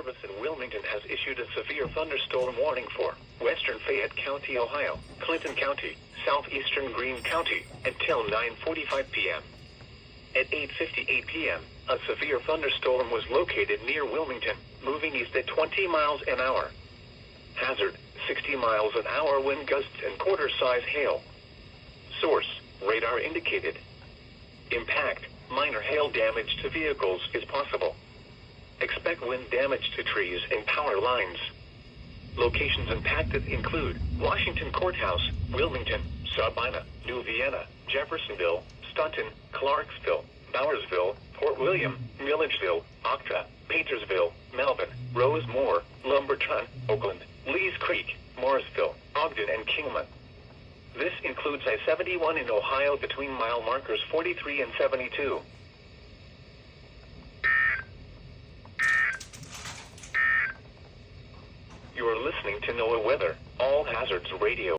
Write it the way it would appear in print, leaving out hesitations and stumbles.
Service in Wilmington has issued a severe thunderstorm warning for western Fayette County, Ohio, Clinton County, southeastern Greene County, until 9:45 p.m. At 8:58 p.m., a severe thunderstorm was located near Wilmington, moving east at 20 miles an hour. Hazard, 60 miles an hour wind gusts and quarter-size hail. Source, radar indicated. Impact, minor hail damage to vehicles is possible. Expect wind damage to trees and power lines. Locations impacted include Washington Courthouse, Wilmington, Sabina, New Vienna, Jeffersonville, Staunton, Clarksville, Bowersville, Port William, Milledgeville, Octa, Paintersville, Melvin, Rosemore, Lumberton, Oakland, Lees Creek, Morrisville, Ogden, and Kingman. This includes I-71 in Ohio between mile markers 43 and 72. You are listening to NOAA Weather, All Hazards Radio.